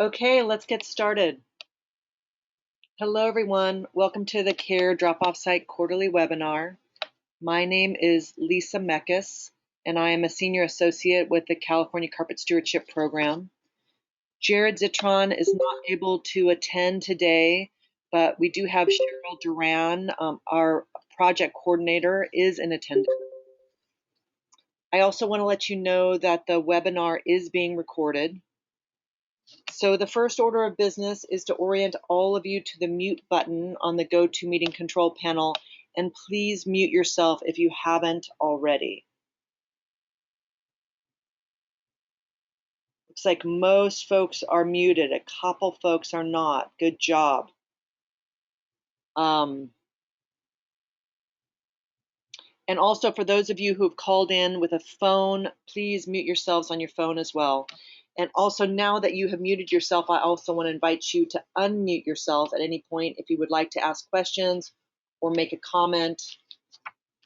Okay, let's get started. Hello, everyone. Welcome to the CARE Drop-Off Site Quarterly Webinar. My name is Lisa Meckes, and I am a Senior Associate with the California Carpet Stewardship Program. Jared Zitron is not able to attend today, but we do have Cheryl Duran, our project coordinator, is in attendance. I also want to let you know that the webinar is being recorded. So the first order of business is to orient all of you to the mute button on the GoToMeeting control panel, and please mute yourself if you haven't already. Looks like most folks are muted. A couple folks are not. Good job. And also for those of you who have called in with a phone, please mute yourselves on your phone as well. And also now that you have muted yourself, I also want to invite you to unmute yourself at any point if you would like to ask questions or make a comment.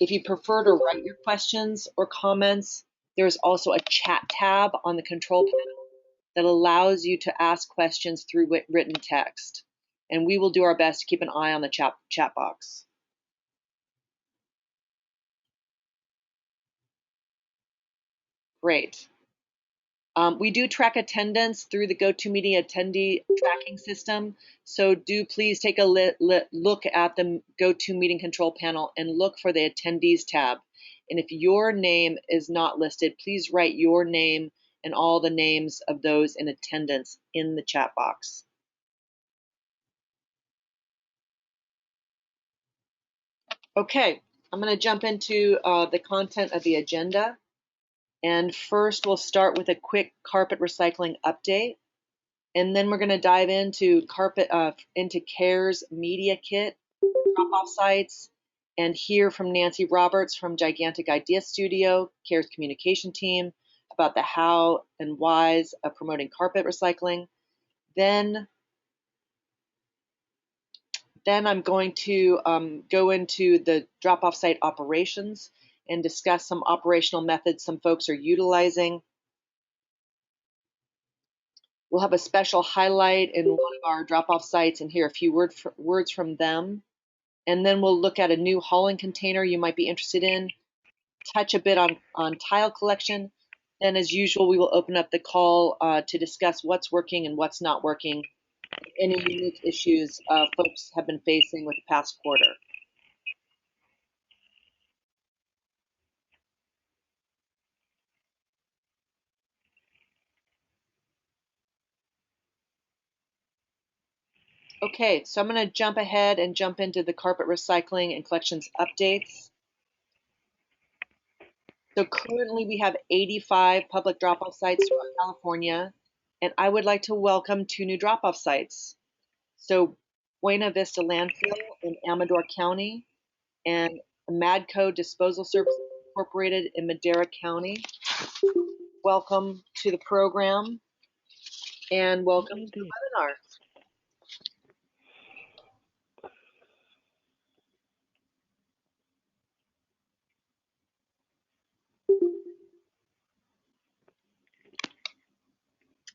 If you prefer to write your questions or comments, there's also a chat tab on the control panel that allows you to ask questions through written text. And we will do our best to keep an eye on the chat box. Great. We do track attendance through the GoToMeeting attendee tracking system. So do please take a look at the GoToMeeting control panel and look for the attendees tab. And if your name is not listed, please write your name and all the names of those in attendance in the chat box. Okay, I'm going to jump into the content of the agenda. And first, we'll start with a quick carpet recycling update. And then we're going to dive into CARE's media kit, drop-off sites, and hear from Nancy Roberts from Gigantic Idea Studio, CARE's communication team, about the how and whys of promoting carpet recycling. Then I'm going to go into the drop-off site operations and discuss some operational methods some folks are utilizing. We'll have a special highlight in one of our drop-off sites and hear a few words from them. And then we'll look at a new hauling container you might be interested in, touch a bit on tile collection. Then, as usual, we will open up the call to discuss what's working and what's not working, any unique issues folks have been facing with the past quarter. Okay, so I'm going to jump ahead and jump into the carpet recycling and collections updates. So currently we have 85 public drop-off sites throughout California, and I would like to welcome 2 new drop-off sites. So Buena Vista Landfill in Amador County and Madco Disposal Services Incorporated in Madera County. Welcome to the program and welcome to the webinar.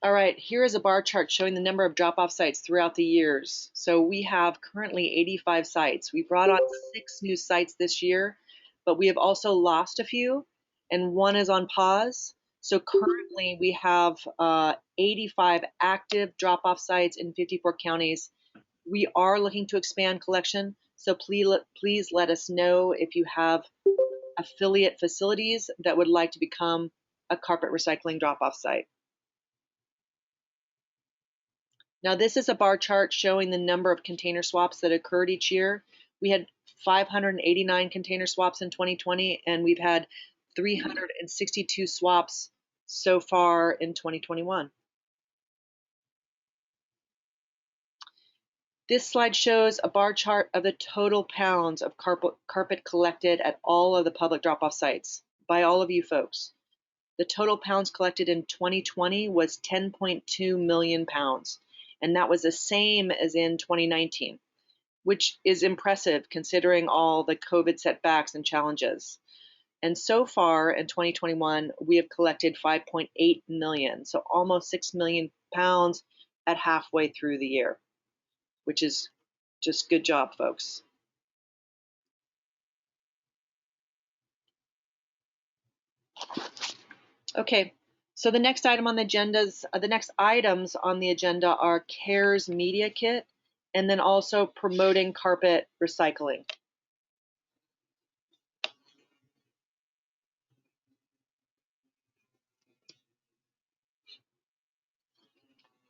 All right, here is a bar chart showing the number of drop-off sites throughout the years. So we have currently 85 sites. We brought on 6 new sites this year, but we have also lost a few, and one is on pause. So currently we have 85 active drop-off sites in 54 counties. We are looking to expand collection, so please let us know if you have affiliate facilities that would like to become a carpet recycling drop-off site. Now this is a bar chart showing the number of container swaps that occurred each year. We had 589 container swaps in 2020, and we've had 362 swaps so far in 2021. This slide shows a bar chart of the total pounds of carpet collected at all of the public drop-off sites by all of you folks. The total pounds collected in 2020 was 10.2 million pounds, and that was the same as in 2019, which is impressive considering all the COVID setbacks and challenges. And so far in 2021, we have collected 5.8 million, so almost 6 million pounds at halfway through the year, which is just good job, folks. Okay, so the next item on the agendas, the next items on the agenda are CARES Media Kit, and then also promoting carpet recycling.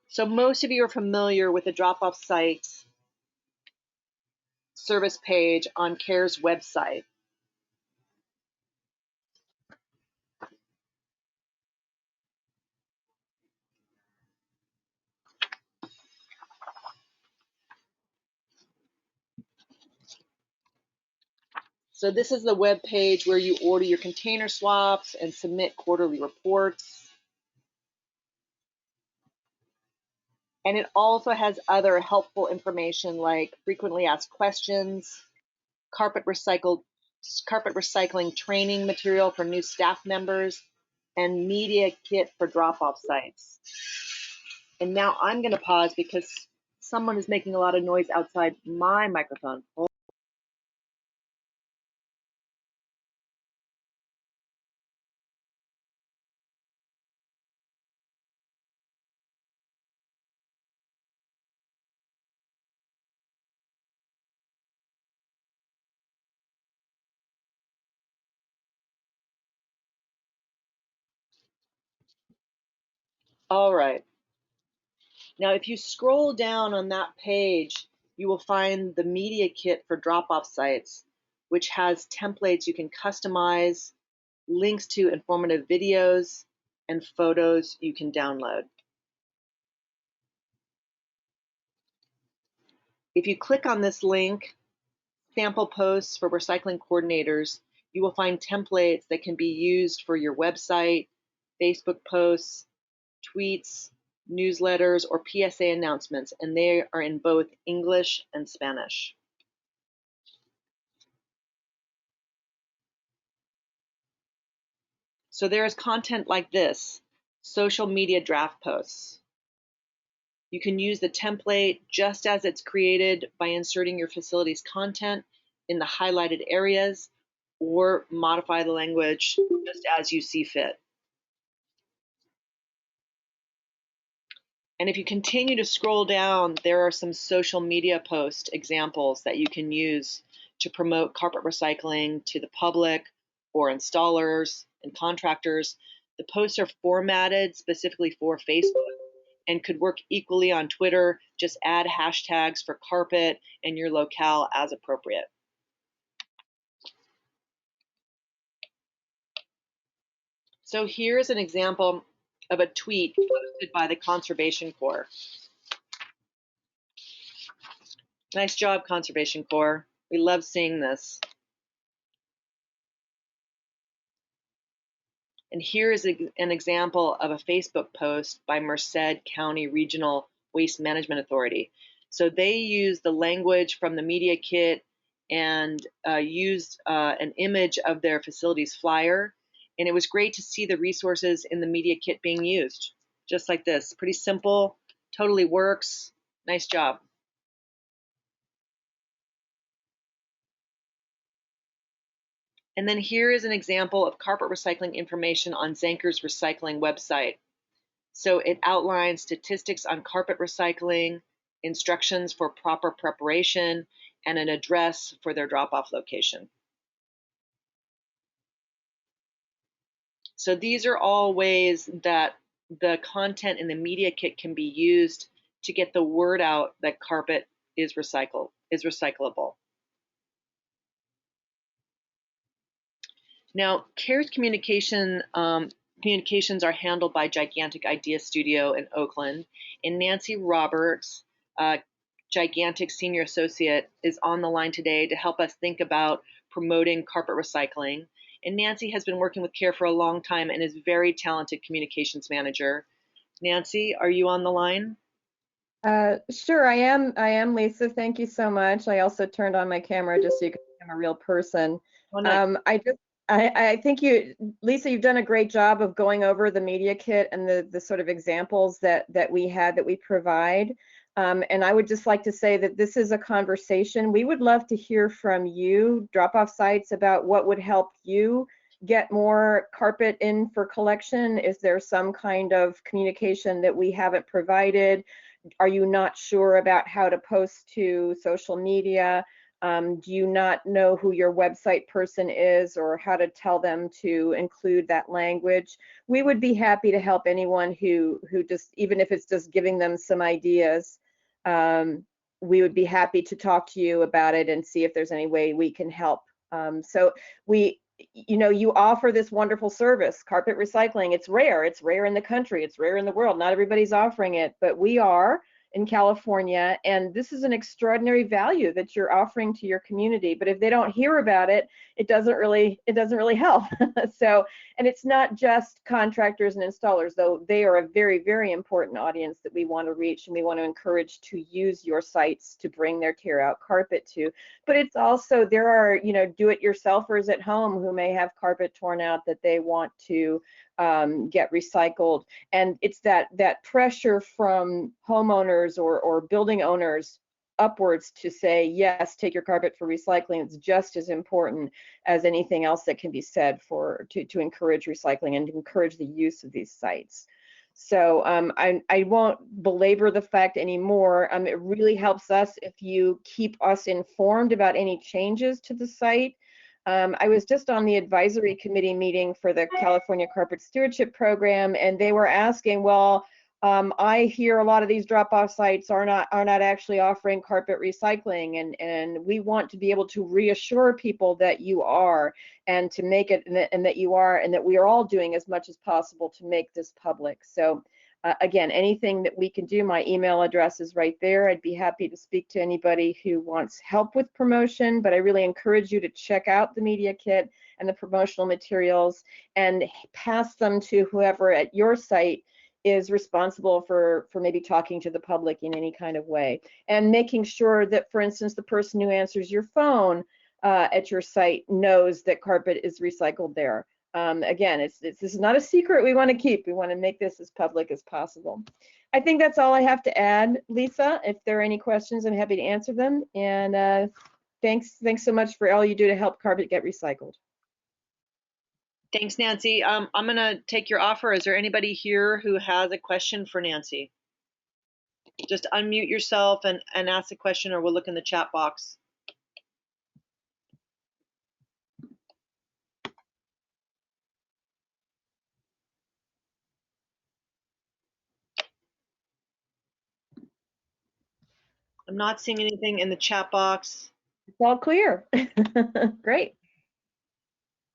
So most of you are familiar with the drop-off site service page on CARES website. So this is the web page where you order your container swaps and submit quarterly reports. And it also has other helpful information like frequently asked questions, carpet recycling training material for new staff members, and media kit for drop-off sites. And now I'm going to pause because someone is making a lot of noise outside my microphone. All right. Now, if you scroll down on that page, you will find the media kit for drop-off sites, which has templates you can customize, links to informative videos, and photos you can download. If you click on this link, sample posts for recycling coordinators, you will find templates that can be used for your website, Facebook posts, tweets, newsletters, or PSA announcements, and they are in both English and Spanish. So there is content like this, social media draft posts. You can use the template just as it's created by inserting your facility's content in the highlighted areas or modify the language just as you see fit. And if you continue to scroll down, there are some social media post examples that you can use to promote carpet recycling to the public or installers and contractors. The posts are formatted specifically for Facebook and could work equally on Twitter. Just add hashtags for carpet and your locale as appropriate. So here's an example of a tweet posted by the Conservation Corps. Nice job, Conservation Corps. We love seeing this. And here is an example of a Facebook post by Merced County Regional Waste Management Authority. So they used the language from the media kit and used an image of their facility's flyer. And it was great to see the resources in the media kit being used, just like this. Pretty simple, totally works. Nice job. And then here is an example of carpet recycling information on Zenker's recycling website. So it outlines statistics on carpet recycling, instructions for proper preparation, and an address for their drop-off location. So these are all ways that the content in the media kit can be used to get the word out that carpet is recyclable. Now, CARES communications are handled by Gigantic Idea Studio in Oakland, and Nancy Roberts, Gigantic Senior Associate, is on the line today to help us think about promoting carpet recycling. And Nancy has been working with CARE for a long time and is a very talented communications manager. Nancy, are you on the line? Sure, I am, Lisa. Thank you so much. I also turned on my camera just so you can see I'm a real person. Oh, nice. I think Lisa, you've done a great job of going over the media kit and the sort of examples that we provide. And I would just like to say that this is a conversation. We would love to hear from you, drop-off sites, about what would help you get more carpet in for collection. Is there some kind of communication that we haven't provided? Are you not sure about how to post to social media? Do you not know who your website person is or how to tell them to include that language? We would be happy to help anyone who just, even if it's just giving them some ideas, we would be happy to talk to you about it and see if there's any way we can help. So you offer this wonderful service, carpet recycling. It's rare in the country, it's rare in the world. Not everybody's offering it, but we are in California, and this is an extraordinary value that you're offering to your community. But if they don't hear about it, it doesn't really help. So, and it's not just contractors and installers, though they are a very, very important audience that we want to reach, and we want to encourage to use your sites to bring their tear out carpet to. But it's also, there are, do-it-yourselfers at home who may have carpet torn out that they want to get recycled. And it's that pressure from homeowners or building owners upwards to say, yes, take your carpet for recycling. It's just as important as anything else that can be said to encourage recycling and to encourage the use of these sites. So I won't belabor the fact anymore. It really helps us if you keep us informed about any changes to the site. I was just on the advisory committee meeting for the California Carpet Stewardship Program, and they were asking, well, I hear a lot of these drop-off sites are not actually offering carpet recycling, and we want to be able to reassure people that you are, and to make it, and that you are, and that we are all doing as much as possible to make this public. So again, anything that we can do, my email address is right there. I'd be happy to speak to anybody who wants help with promotion, but I really encourage you to check out the media kit and the promotional materials and pass them to whoever at your site is responsible for maybe talking to the public in any kind of way, and making sure that, for instance, the person who answers your phone at your site knows that carpet is recycled there. Again, this is not a secret we want to keep. We want to make this as public as possible. I think that's all I have to add, Lisa. If there are any questions, I'm happy to answer them. And thanks so much for all you do to help carpet get recycled. Thanks, Nancy. I'm going to take your offer. Is there anybody here who has a question for Nancy? Just unmute yourself and ask the question, or we'll look in the chat box. I'm not seeing anything in the chat box. It's all clear. Great.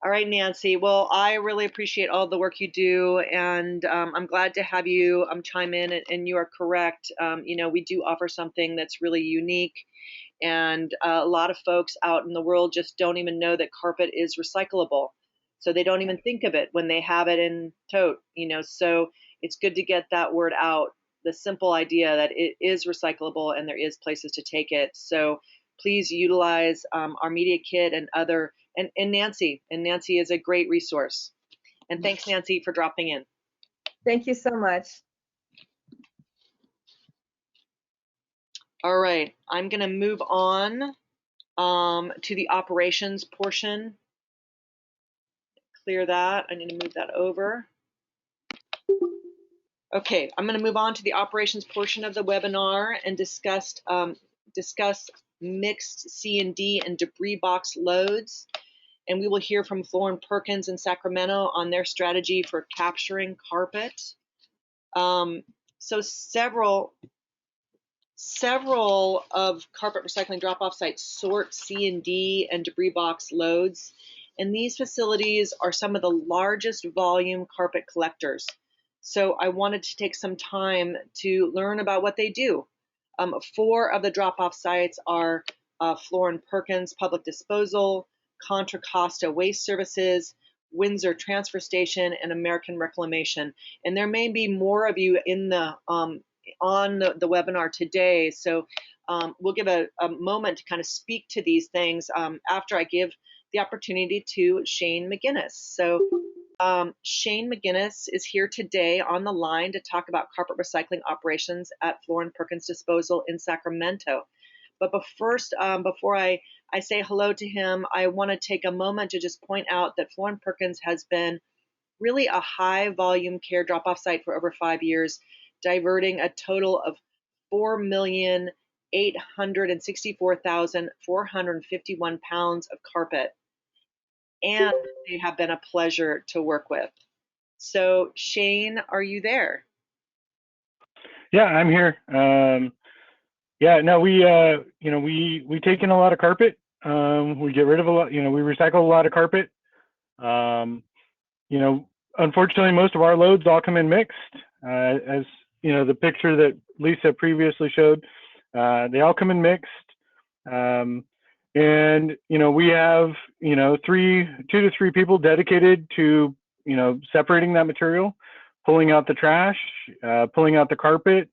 All right, Nancy. Well, I really appreciate all the work you do, and I'm glad to have you chime in. And you are correct. We do offer something that's really unique, and a lot of folks out in the world just don't even know that carpet is recyclable. So they don't even think of it when they have it in tote. So it's good to get that word out. The simple idea that it is recyclable and there is places to take it. So please utilize our media kit and other. And Nancy is a great resource. And thanks, Nancy, for dropping in. Thank you so much. All right, I'm going to move on to the operations portion. Clear that. I need to move that over. Okay, I'm going to move on to the operations portion of the webinar and discuss mixed C&D and debris box loads. And we will hear from Florin Perkins in Sacramento on their strategy for capturing carpet. So several of carpet recycling drop-off sites sort C&D and debris box loads. And these facilities are some of the largest volume carpet collectors. So I wanted to take some time to learn about what they do. 4 of the drop-off sites are Florin Perkins Public Disposal, Contra Costa Waste Services, Windsor Transfer Station, and American Reclamation. And there may be more of you in the on the webinar today, so we'll give a moment to kind of speak to these things after I give the opportunity to Shane McGinnis. So Shane McGinnis is here today on the line to talk about carpet recycling operations at Floor & Perkins Disposal in Sacramento. But first, before I say hello to him, I want to take a moment to just point out that Floor & Perkins has been really a high volume care drop-off site for over 5 years, diverting a total of 4,864,451 pounds of carpet. And they have been a pleasure to work with. So Shane, are you there? Yeah, I'm here. Yeah, no, we take in a lot of carpet. We get rid of a lot, we recycle a lot of carpet. Unfortunately, most of our loads all come in mixed. As the picture that Lisa previously showed, they all come in mixed. And we have 2 to 3 people dedicated to separating that material, pulling out the trash, pulling out the carpet.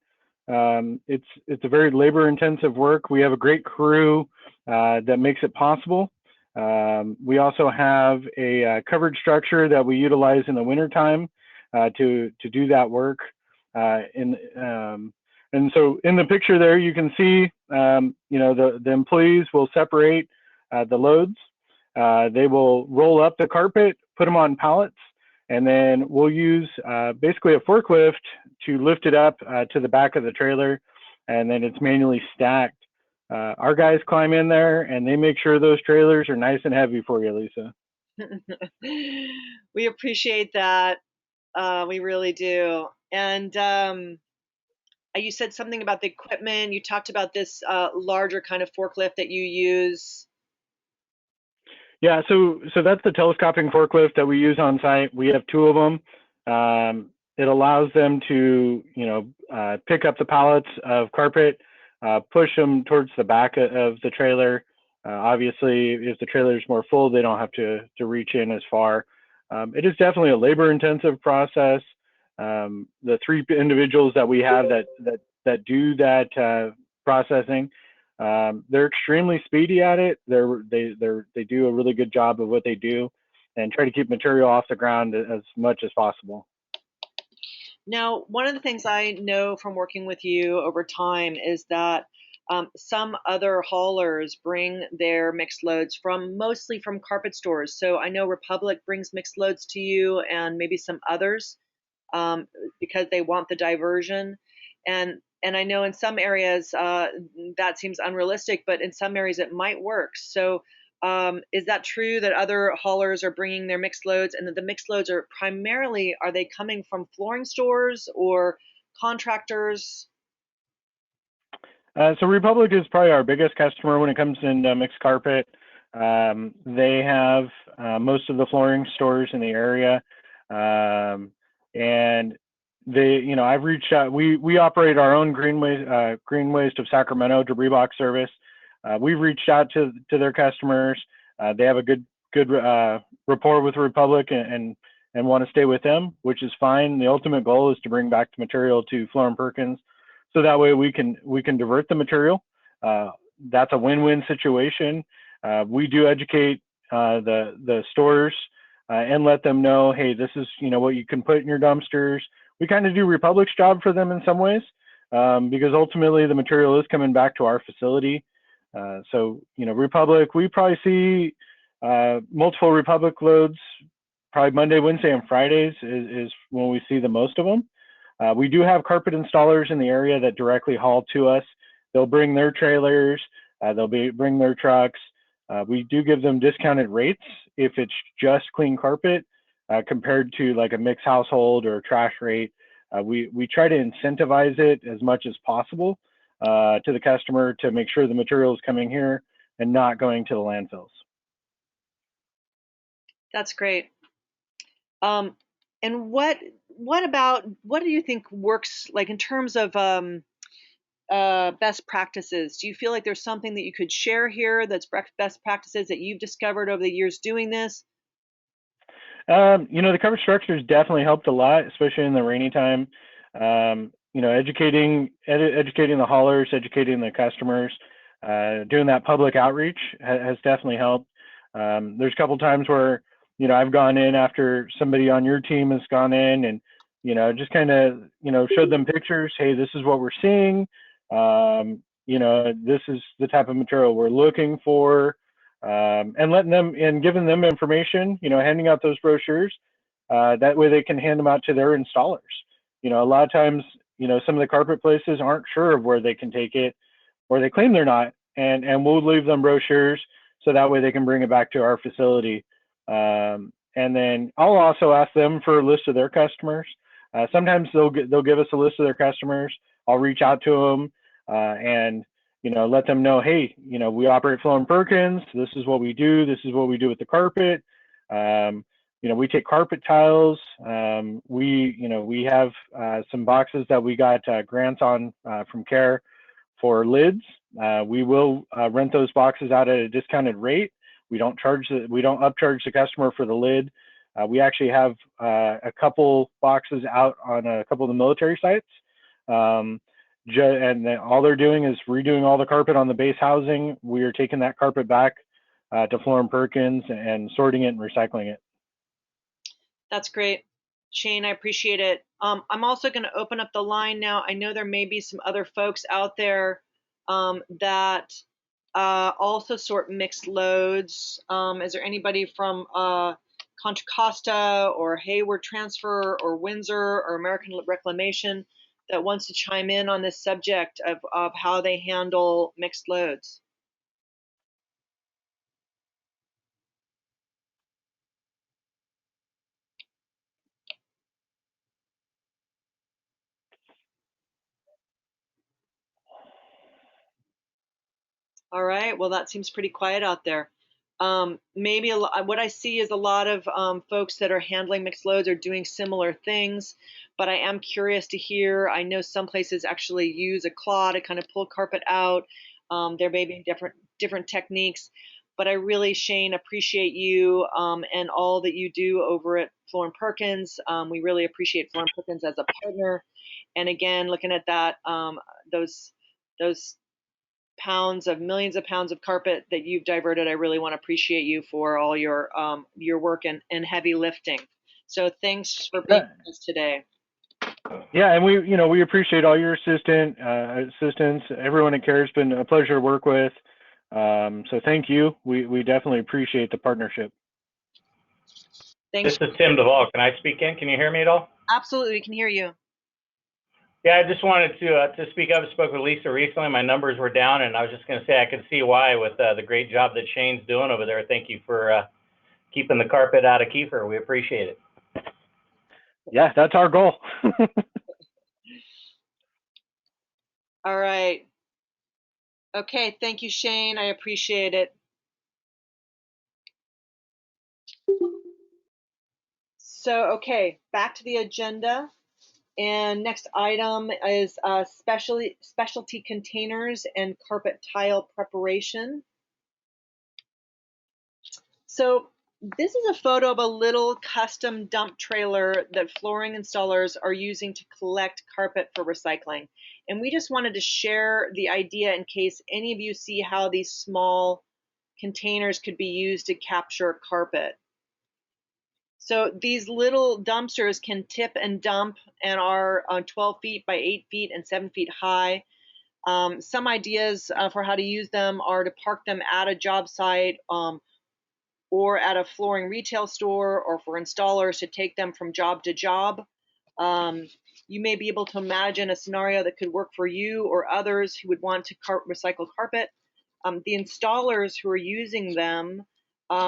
It's a very labor intensive work. We have a great crew that makes it possible. We also have a covered structure that we utilize in the wintertime to do that work. And so in the picture there, you can see, the employees will separate the loads. They will roll up the carpet, put them on pallets, and then we'll use basically a forklift to lift it up to the back of the trailer, and then it's manually stacked. Our guys climb in there and they make sure those trailers are nice and heavy for you, Lisa. We appreciate that. We really do. And you said something about the equipment. You talked about this larger kind of forklift that you use. Yeah, so that's the telescoping forklift that we use on site. We have 2 of them. It allows them to, pick up the pallets of carpet, push them towards the back of the trailer. Obviously, if the trailer is more full, they don't have to reach in as far. It is definitely a labor-intensive process. The 3 individuals that we have that do that processing, they're extremely speedy at it. They do a really good job of what they do, and try to keep material off the ground as much as possible. Now, one of the things I know from working with you over time is that some other haulers bring their mixed loads mostly from carpet stores. So I know Republic brings mixed loads to you, and maybe some others because they want the diversion. And I know in some areas that seems unrealistic, but in some areas it might work. So is that true that other haulers are bringing their mixed loads, and that the mixed loads are they coming from flooring stores or contractors? So Republic is probably our biggest customer when it comes in mixed carpet. They have most of the flooring stores in the area, and I've reached out. We operate our own Green Waste of Sacramento debris box service. We've reached out to their customers. They have a good rapport with Republic and want to stay with them, which is fine. The ultimate goal is to bring back the material to Floor & Perkins, so that way we can divert the material. That's a win-win situation. We do educate the stores and let them know, hey, this is what you can put in your dumpsters. We kind of do Republic's job for them in some ways, because ultimately the material is coming back to our facility. So Republic, we probably see multiple Republic loads probably Monday, Wednesday, and Fridays is when we see the most of them. We do have carpet installers in the area that directly haul to us. They'll bring their trailers, bring their trucks. We do give them discounted rates if it's just clean carpet compared to like a mixed household or a trash rate. We try to incentivize it as much as possible to the customer to make sure the material is coming here and not going to the landfills. That's great. And what do you think works, like in terms of best practices? Do you feel like there's something that you could share here that's best practices that you've discovered over the years doing this? The cover structures definitely helped a lot, especially in the rainy time. Educating the haulers, educating the customers, doing that public outreach has definitely helped. There's a couple times where, you know, I've gone in after somebody on your team has gone in and, you know, just kind of, you know, showed them pictures. Hey, this is what we're seeing. You know, this is the type of material we're looking for, and letting them and giving them information, you know, handing out those brochures. That way they can hand them out to their installers. You know, a lot of times, you know, some of the carpet places aren't sure of where they can take it, or they claim they're not, and we'll leave them brochures so that way they can bring it back to our facility. And then I'll also ask them for a list of their customers. Sometimes they'll give us a list of their customers. I'll reach out to them and, you know, let them know, hey, you know, we operate Floor & Perkins. This is what we do. This is what we do with the carpet. You know, we take carpet tiles. You know, we have some boxes that we got grants on from CARE for lids. We will rent those boxes out at a discounted rate. We don't upcharge the customer for the lid. We actually have a couple boxes out on a couple of the military sites. And then all they're doing is redoing all the carpet on the base housing. We are taking that carpet back to Floor & Perkins and sorting it and recycling it. That's great. Shane, I appreciate it. I'm also going to open up the line now. I know there may be some other folks out there that also sort mixed loads. Is there anybody from Contra Costa or Hayward Transfer or Windsor or American Reclamation that wants to chime in on this subject of how they handle mixed loads? All right, well, that seems pretty quiet out there. Maybe what I see is a lot of folks that are handling mixed loads are doing similar things, but I am curious to hear. I know some places actually use a claw to kind of pull carpet out. There may be different techniques, but I really, Shane, appreciate you and all that you do over at Floor & Perkins. We really appreciate Floor & Perkins as a partner. And again, looking at that, those millions of pounds of carpet that you've diverted. I really want to appreciate you for all your work and heavy lifting. So thanks for being with us today. Yeah, and we appreciate all your assistance. Everyone at CARE has been a pleasure to work with. So thank you. We definitely appreciate the partnership. Thanks. This is Tim Duvall. Can I speak in? Can you hear me at all? Absolutely, we can hear you. Yeah, I just wanted to speak up. I spoke with Lisa recently. My numbers were down, and I was just going to say I can see why with the great job that Shane's doing over there. Thank you for keeping the carpet out of Kiefer. We appreciate it. Yeah, that's our goal. All right. Okay, thank you, Shane. I appreciate it. So, okay, back to the agenda. And next item is specialty containers and carpet tile preparation. So this is a photo of a little custom dump trailer that flooring installers are using to collect carpet for recycling. And we just wanted to share the idea in case any of you see how these small containers could be used to capture carpet. So these little dumpsters can tip and dump and are 12 feet by 8 feet and 7 feet high. Some ideas for how to use them are to park them at a job site or at a flooring retail store, or for installers to take them from job to job. You may be able to imagine a scenario that could work for you or others who would want to recycle carpet. The installers who are using them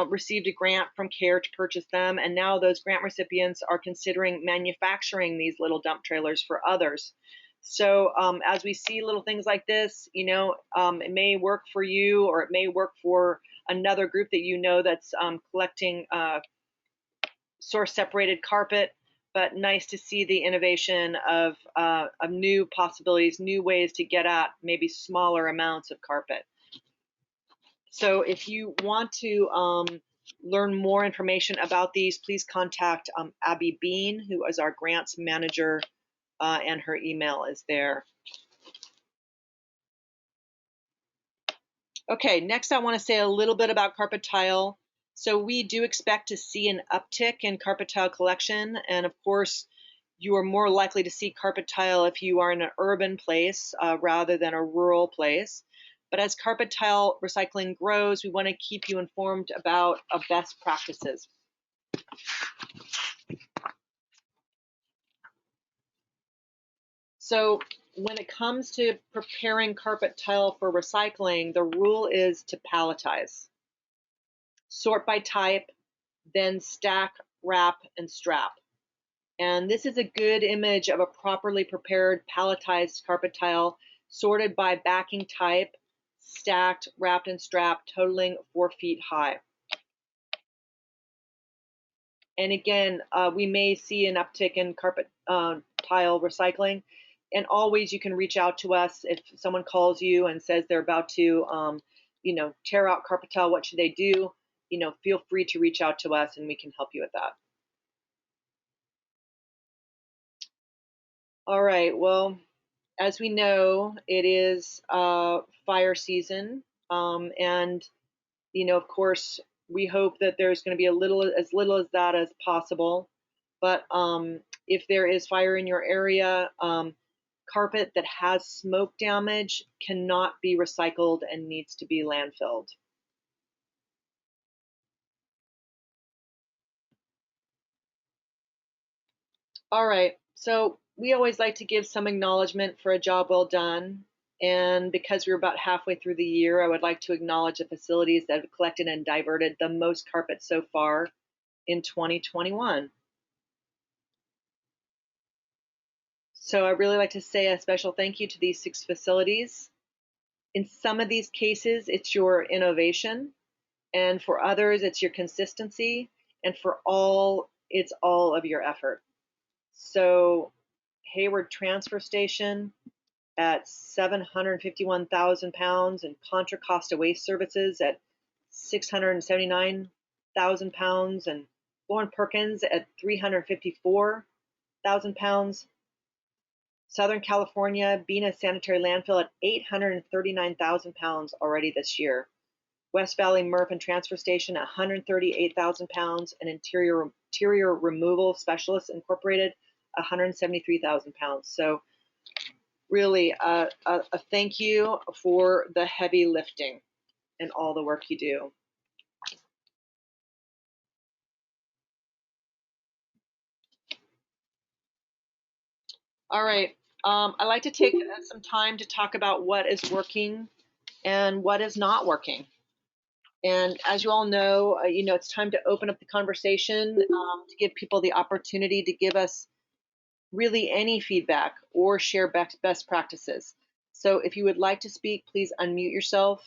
received a grant from CARE to purchase them, and now those grant recipients are considering manufacturing these little dump trailers for others. So as we see little things like this, it may work for you, or it may work for another group that that's collecting source separated carpet. But nice to see the innovation of new possibilities, new ways to get at maybe smaller amounts of carpet. So if you want to learn more information about these, please contact Abby Bean, who is our grants manager, and her email is there. Okay, next I want to say a little bit about carpet tile. So we do expect to see an uptick in carpet tile collection. And of course, you are more likely to see carpet tile if you are in an urban place rather than a rural place. But as carpet tile recycling grows, we want to keep you informed about best practices. So when it comes to preparing carpet tile for recycling, the rule is to palletize. Sort by type, then stack, wrap, and strap. And this is a good image of a properly prepared palletized carpet tile, sorted by backing type, stacked, wrapped, and strapped, totaling 4 feet high. And again, we may see an uptick in carpet tile recycling. And always you can reach out to us if someone calls you and says they're about to, tear out carpet tile. What should they do? Feel free to reach out to us and we can help you with that. All right, well, as we know, it is fire season, and of course, we hope that there's going to be as little as that as possible. But if there is fire in your area, carpet that has smoke damage cannot be recycled and needs to be landfilled. All right, so we always like to give some acknowledgement for a job well done. And because we're about halfway through the year, I would like to acknowledge the facilities that have collected and diverted the most carpet so far in 2021. So I really like to say a special thank you to these 6 facilities. In some of these cases, it's your innovation, and for others, it's your consistency, and for all, it's all of your effort. So Hayward Transfer Station at 751,000 pounds, and Contra Costa Waste Services at 679,000 pounds, and Lauren Perkins at 354,000 pounds. Southern California, Bena Sanitary Landfill at 839,000 pounds already this year. West Valley MRF and Transfer Station at 138,000 pounds, and Interior Removal Specialists Incorporated 173,000 pounds. So really a thank you for the heavy lifting and all the work you do. All right, I'd like to take some time to talk about what is working and what is not working. And as you all know, it's time to open up the conversation to give people the opportunity to give us really any feedback or share best practices. So if you would like to speak, please unmute yourself.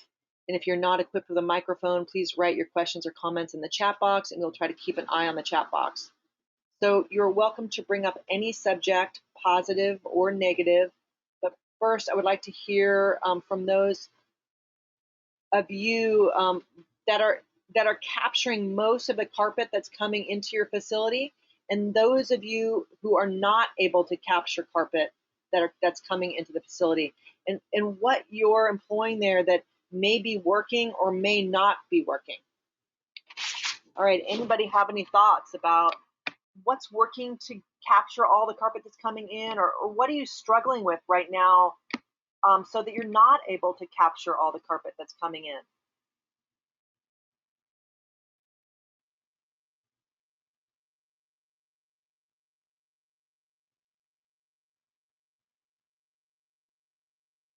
And if you're not equipped with a microphone, please write your questions or comments in the chat box, and we'll try to keep an eye on the chat box. So you're welcome to bring up any subject, positive or negative. But first, I would like to hear from those of you that are capturing most of the carpet that's coming into your facility, and those of you who are not able to capture carpet that's coming into the facility, and what you're employing there that may be working or may not be working. All right, anybody have any thoughts about what's working to capture all the carpet that's coming in, or what are you struggling with right now so that you're not able to capture all the carpet that's coming in?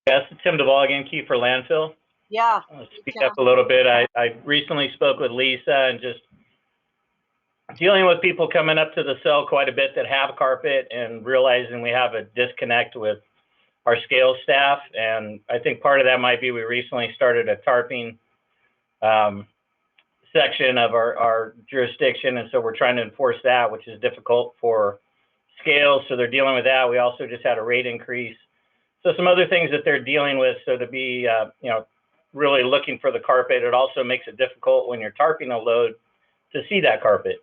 Yes, Tim Duvall again, Key for Landfill. Yeah. I'll speak up a little bit. I recently spoke with Lisa and just dealing with people coming up to the cell quite a bit that have carpet and realizing we have a disconnect with our scale staff. And I think part of that might be we recently started a tarping section of our jurisdiction. And so we're trying to enforce that, which is difficult for scales. So they're dealing with that. We also just had a rate increase. So some other things that they're dealing with. So to be, really looking for the carpet, it also makes it difficult when you're tarping a load to see that carpet.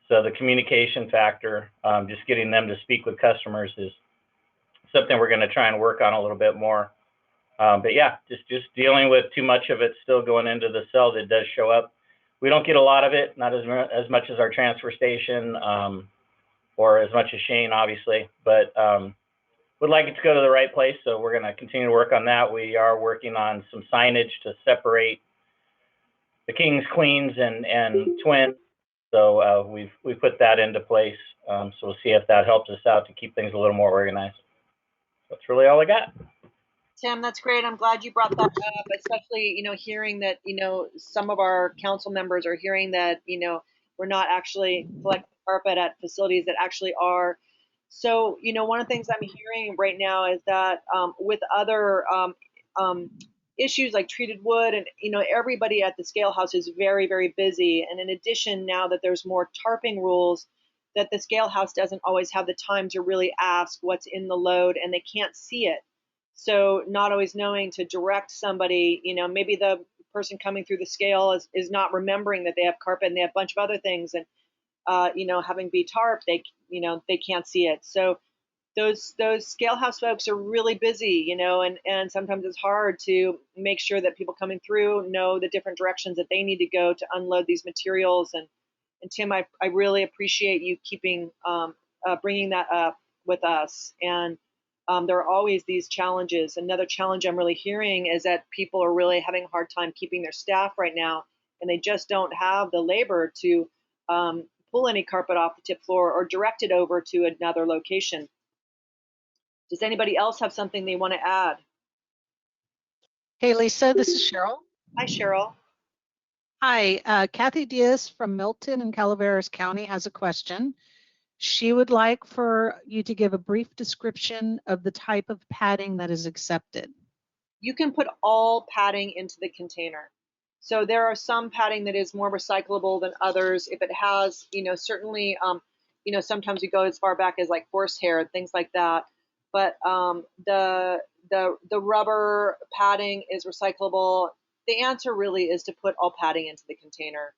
So the communication factor, just getting them to speak with customers is something we're going to try and work on a little bit more. But yeah, just dealing with too much of it still going into the cell that does show up. we don't get a lot of it, not as much as our transfer station, or as much as Shane, obviously, but would like it to go to the right place. So we're going to continue to work on that. We are working on some signage to separate the kings, queens, and twins. So we've put that into place. So we'll see if that helps us out to keep things a little more organized. That's really all I got. Tim, that's great. I'm glad you brought that up, especially, hearing that, some of our council members are hearing that, we're not actually collecting carpet at facilities that actually are. So, one of the things I'm hearing right now is that with other issues like treated wood and, everybody at the scale house is very, very busy. And in addition, now that there's more tarping rules, that the scale house doesn't always have the time to really ask what's in the load, and they can't see it. So not always knowing to direct somebody, maybe the person coming through the scale is not remembering that they have carpet and they have a bunch of other things, and having be tarp, they can't see it. So those scale house folks are really busy, and sometimes it's hard to make sure that people coming through know the different directions that they need to go to unload these materials. And Tim, I really appreciate you keeping bringing that up with us. And there are always these challenges. Another challenge I'm really hearing is that people are really having a hard time keeping their staff right now, and they just don't have the labor to pull any carpet off the tip floor or direct it over to another location. Does anybody else have something they want to add? Hey, Lisa, this is Cheryl. Hi, Cheryl. Hi, Kathy Diaz from Milton in Calaveras County has a question. She would like for you to give a brief description of the type of padding that is accepted. You can put all padding into the container. So there are some padding that is more recyclable than others. If it has, certainly, sometimes we go as far back as like horsehair and things like that. But the rubber padding is recyclable. The answer really is to put all padding into the container.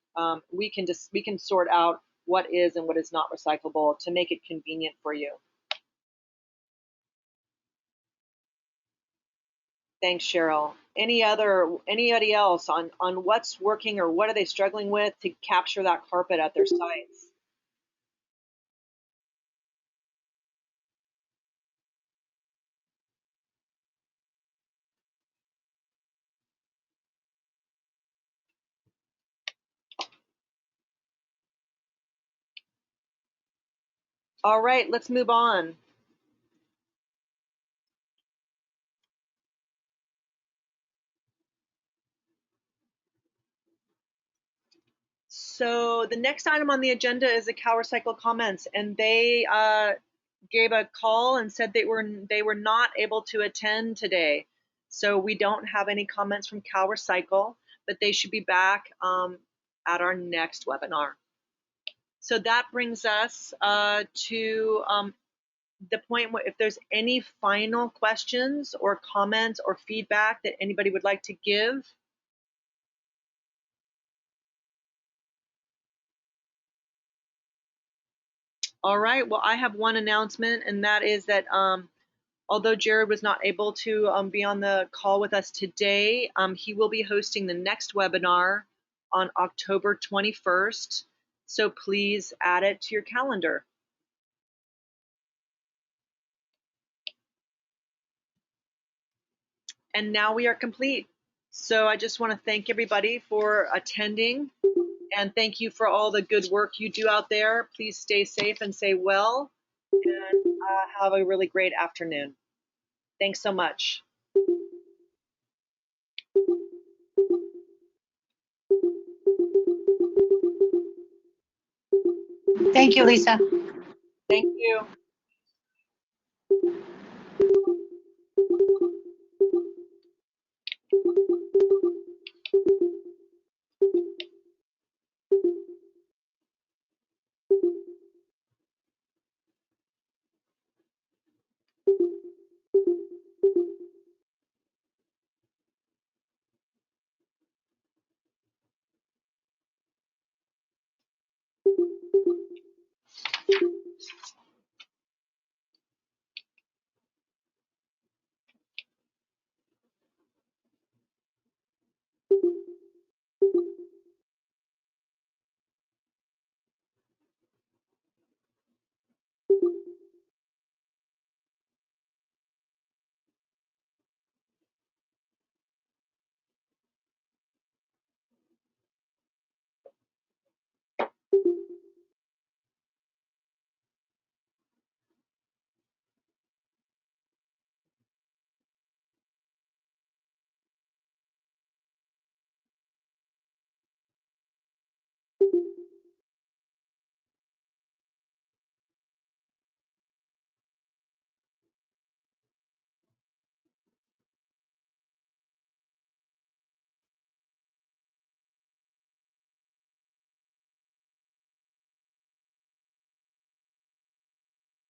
We can sort out what is and what is not recyclable to make it convenient for you. Thanks, Cheryl. Anybody else on what's working or what are they struggling with to capture that carpet at their sites? All right, let's move on. So the next item on the agenda is the CalRecycle comments, and they gave a call and said they were not able to attend today. So we don't have any comments from CalRecycle, but they should be back at our next webinar. So that brings us to the point where if there's any final questions or comments or feedback that anybody would like to give. All right, well, I have one announcement, and that is that although Jared was not able to be on the call with us today, he will be hosting the next webinar on October 21st. So please add it to your calendar. And now we are complete. So I just want to thank everybody for attending, and thank you for all the good work you do out there. Please stay safe and stay well, and have a really great afternoon. Thanks so much. Thank you, Lisa. Thank you.